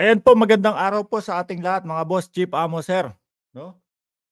Ayan po, magandang araw po sa ating lahat mga boss, chief, amo, sir, 'no?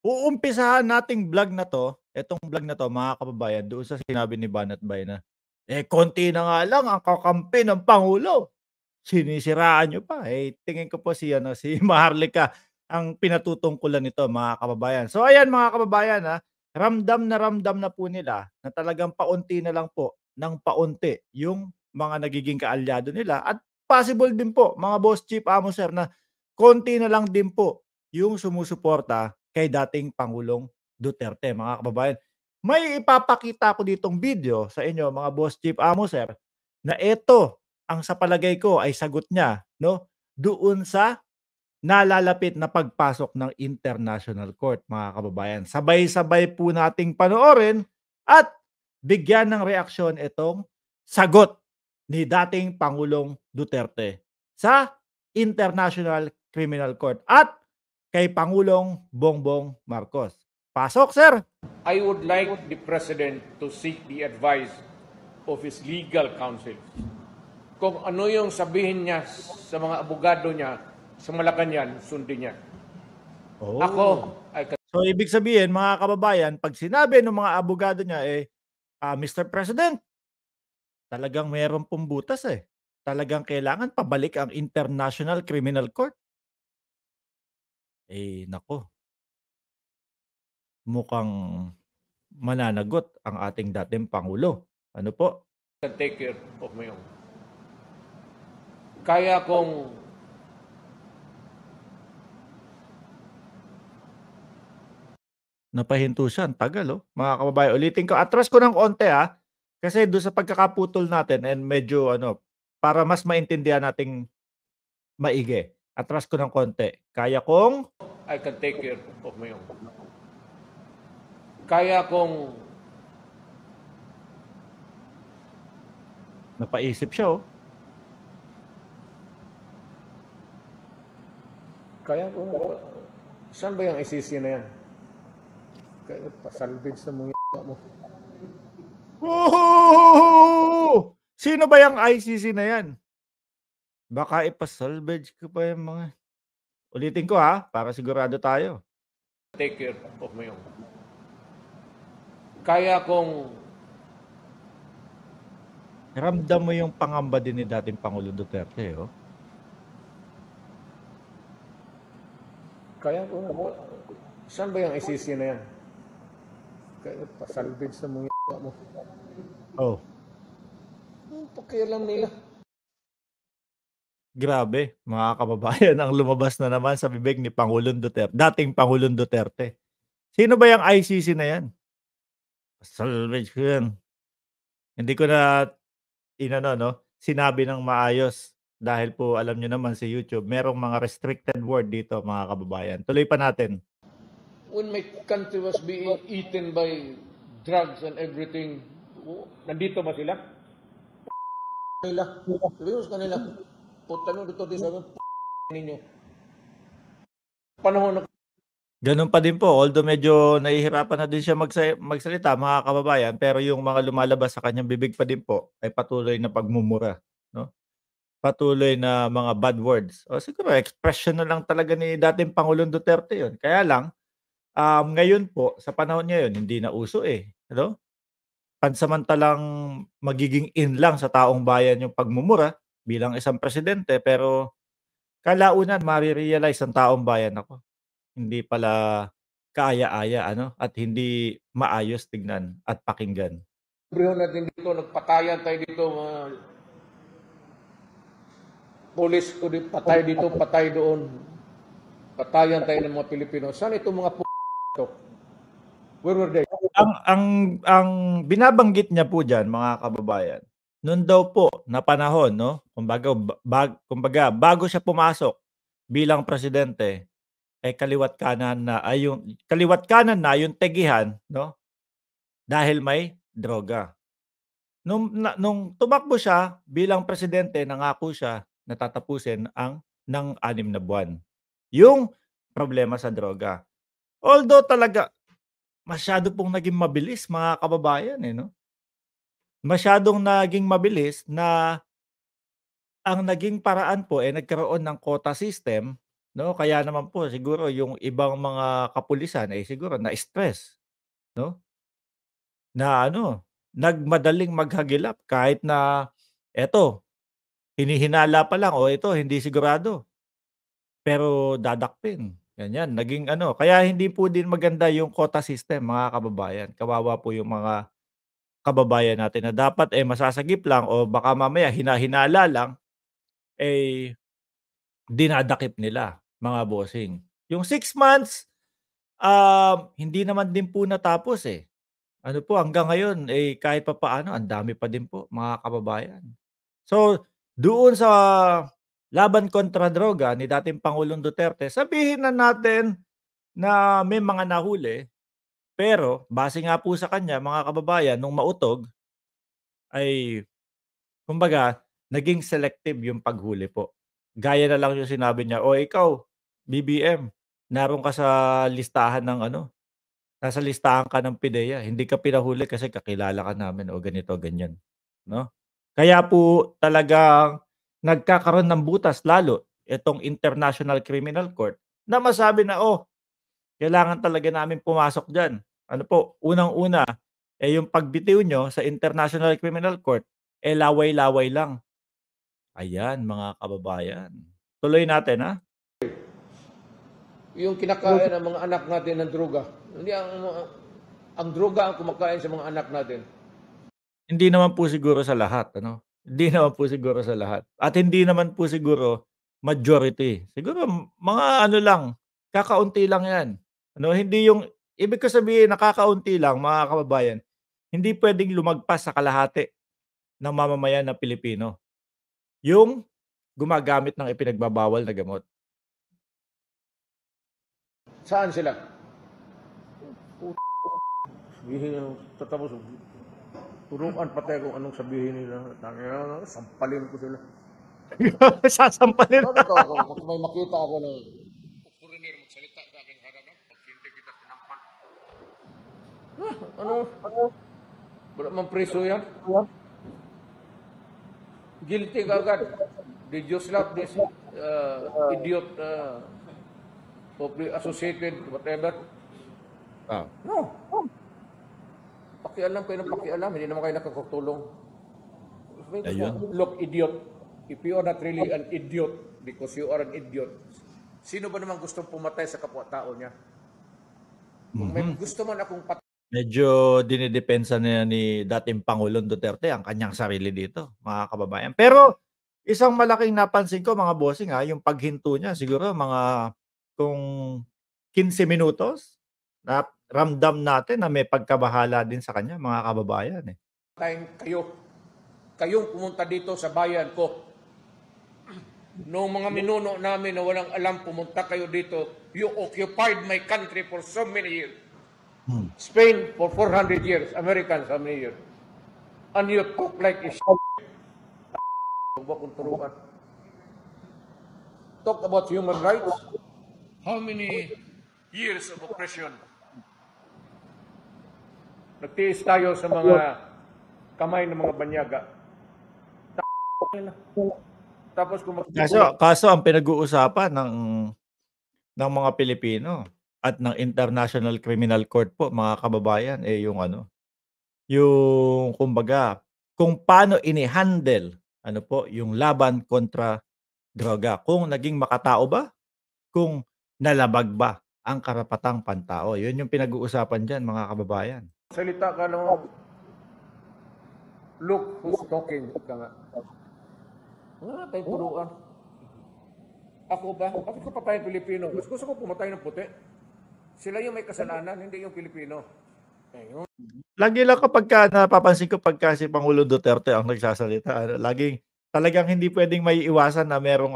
Uumpisahan nating vlog na 'to, etong vlog na 'to mga kababayan doon sa sinabi ni Banat Bay na, konti na nga lang ang kakampi ng pangulo, sinisiraan niyo pa. Tingin ko po si ano, si Maharlika ang pinatutungkulan nito mga kababayan. So ayan mga kababayan, ramdam na po nila na talagang paunti na lang po ng paunti yung mga nagiging kaalyado nila at possible din po mga boss, chief, amo, sir, na konti na lang din po yung sumusuporta kay dating Pangulong Duterte mga kababayan. May ipapakita ko ditong video sa inyo mga boss, chief, amo, sir, na ito ang sa palagay ko ay sagot niya 'no, doon sa nalalapit na pagpasok ng International Court mga kababayan. Sabay-sabay po nating panoorin at bigyan ng reaksyon itong sagot ni dating Pangulong Duterte sa International Criminal Court at kay Pangulong Bongbong Marcos. Pasok, sir! I would like the President to seek the advice of his legal counsel. Kung ano yung sabihin niya sa mga abogado niya sa Malacanang, sundin niya. Oh. Ako ay So ibig sabihin mga kababayan, pag sinabi ng mga abogado niya, Mr. President, talagang meron pong butas, talagang kailangan pabalik ang International Criminal Court. Naku, mukhang mananagot ang ating dating pangulo. Ano po? can take care of my own. Kaya kong Napahinto siya, ang tagal, mga kababayan. Ulitin ko, atras ko ng konti, kasi do'n sa pagkakaputol natin and medyo ano, para mas maintindihan nating maigi, atras ko ng konti. Kaya kong I can take care of my own. Kaya kong napaisip siya, kaya kong saan ba yung ICC na yan? Kaya pasalvage sa mga mo. Woohoo! Sino ba yang ICC na yan? Baka ipa-salvage ko pa yung mga ulitin ko, para sigurado tayo. Take care of my own. Kaya kong Ramdam mo yung pangamba din ni dating Pangulong Duterte, kaya kong saan ba yung ICC na yan? Kaya pasalvage sa mga mo. Oh, Pakialam nila. grabe mga kababayan, ang lumabas na naman sa bibig ni Pangulong Duterte, dating Pangulong Duterte. Sino ba yang ICC na yan? Salvage ko yan. Hindi ko na sinabi ng maayos dahil po alam niyo naman sa YouTube, merong mga restricted word dito mga kababayan. Tuloy pa natin. When my country was being eaten by drugs and everything, nandito ba sila? Nila. Sabi mo sa kanila, puta nyo dito, di sabi ninyo. Panahon na Ganun pa din po, although medyo nahihirapan na din siya magsalita mga kababayan, pero yung mga lumalabas sa kanyang bibig pa din po ay patuloy na pagmumura, 'no? Patuloy na mga bad words. O siguro expression na lang talaga ni dating Pangulong Duterte 'yun. Kaya lang, ngayon po sa panahon ngayon hindi na uso, ano? Pansamantalang magiging in lang sa taong bayan yung pagmumura bilang isang presidente, pero kalaunan mare-realize ng taong bayan, naku, hindi pala kaaya-aya ano, at hindi maayos tignan at pakinggan. librehon natin dito, nagpatayan tayo dito, mga polis ko din, patay dito, patay doon. Patayan tayo ng mga Pilipino. Saan itong mga to? Where were they? Ang binabanggit niya po diyan mga kababayan, no'n daw po na panahon 'no, kumbaga bago siya pumasok bilang presidente, kaliwa't kanan na yung tegihan 'no, dahil may droga. Nung tumakbo siya bilang presidente, nangako siya na tatapusin ng 6 na buwan yung problema sa droga. Although talaga masyado pong naging mabilis mga kababayan, 'no? Masyadong naging mabilis na ang naging paraan po, nagkaroon ng quota system, 'no? Kaya naman po siguro yung ibang mga kapulisan, siguro na-stress, 'no? Na ano, nagmadaling maghagilap kahit na eto, hinihinala pa lang, o ito hindi sigurado, pero dadakpin, ganyan. Naging ano, kaya hindi po din maganda yung quota system, mga kababayan. Kawawa po yung mga kababayan natin na dapat, masasagip lang o baka mamaya hinahinala lang, eh, dinadakip nila, mga bossing. Yung 6 months, hindi naman din po natapos, eh. Ano po hanggang ngayon, kahit papaano ang dami pa din po, mga kababayan. So, doon sa laban kontra droga ni dating Pangulong Duterte, sabihin na natin na may mga nahuli, pero base nga po sa kanya, mga kababayan, nung mautog ay kumbaga naging selective yung paghuli po. Gaya na lang yung sinabi niya, "O ikaw, BBM, naroon ka sa listahan ng ano, nasa listahan ka ng PIDEA, hindi ka pinahuli kasi kakilala ka namin o ganito, ganyan." 'No? Kaya po talagang nagkakaroon ng butas lalo itong International Criminal Court na masabi na, "Oh, kailangan talaga namin pumasok diyan." Ano po, unang-una, yung pagbitiw niyo sa International Criminal Court, laway-laway lang. Ayan, mga kababayan. Tuloy natin, ha? Yung kinakain ng mga anak natin ng droga. Hindi ang droga ang kumakain sa mga anak natin. Hindi naman po siguro sa lahat, ano? Hindi naman po siguro sa lahat at hindi naman po siguro majority. Siguro mga ano lang, kakaunti lang 'yan. Ano, hindi yung ibig ko sabihin na kakaunti lang, mga kababayan, hindi puwedeng lumagpas sa kalahati ng mamamayan na Pilipino, yung gumagamit ng ipinagbabawal na gamot. Saan sila? Sabihin tatapos turuan patay kung anong sabihin nila. Tangina, sampalin ko sila. Sasampalin. Ano to ako? Kung may makita ako ng foreigner magsalita sa aking harapan, pag hindi kita tinampan. Ano? Wala man preso yan. Guilty ka agad. Did you slap this idiot associated, whatever? No. Pakialam kayo ng pakialam, hindi naman kayo nakakatulong. Ayun. Look, idiot. If you are not really an idiot, because you are an idiot, sino ba naman gustong pumatay sa kapwa-tao niya? Kung may gusto man akong patay, Medyo dinidepensa na ni dating Pangulong Duterte ang kanyang sarili dito, mga kababayan. Pero isang malaking napansin ko, mga bossing, yung paghinto niya siguro mga kung 15 minutos na ramdam natin na may pagkabahala din sa kanya, mga kababayan, eh. kayo. Kayong pumunta dito sa bayan ko. Noong mga minuno namin na walang alam, pumunta kayo dito. You occupied my country for so many years. Spain for 400 years. Americans, how many years? And you talk like a Talk about human rights. How many years of oppression? Nagtiis tayo sa mga kamay ng mga banyaga. Tapos kung Kaso ang pinag-uusapan ng mga Pilipino at ng International Criminal Court po, mga kababayan, yung ano, yung kumbaga kung paano ini-handle ano po, yung laban kontra droga. Kung naging makatao ba, kung nalabag ba ang karapatang pantao. Yun yung pinag-uusapan diyan, mga kababayan. salita ka naman, look who's talking ka nga. Wala tayong turuan. Ako ba? Bakit ko patay Pilipino? Mas gusto ko pumatay ng puti. Sila yung may kasalanan, hindi yung Pilipino. Ayun. Lagi lang kapagka napapansin ko pagka si Pangulong Duterte ang nagsasalita, laging talagang hindi puwedeng maiiwasan na merong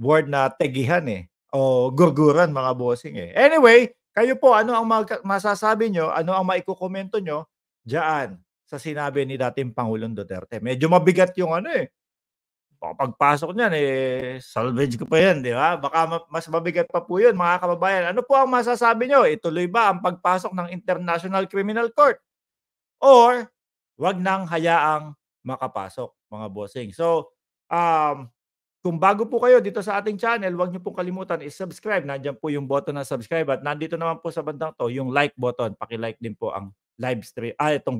word na tegihan, o gurguran, mga bossing, Anyway, kayo po ano ang masasabi niyo, ano ang maikokomento niyo diyaan sa sinabi ni dating Pangulong Duterte? Medyo mabigat yung baka pagpasok niyan, salvage ko pa 'yan, 'di ba? Baka mas mabigat pa po 'yun, mga kababayan. Ano po ang masasabi niyo? Ituloy ba ang pagpasok ng International Criminal Court or 'wag nang hayaang makapasok, mga bossing? So, Kung bago po kayo dito sa ating channel, huwag niyo pong kalimutan i-subscribe. Nandiyan po yung button ng subscribe at nandito naman po sa bandang 'to yung like button. Paki-like din po ang live stream itong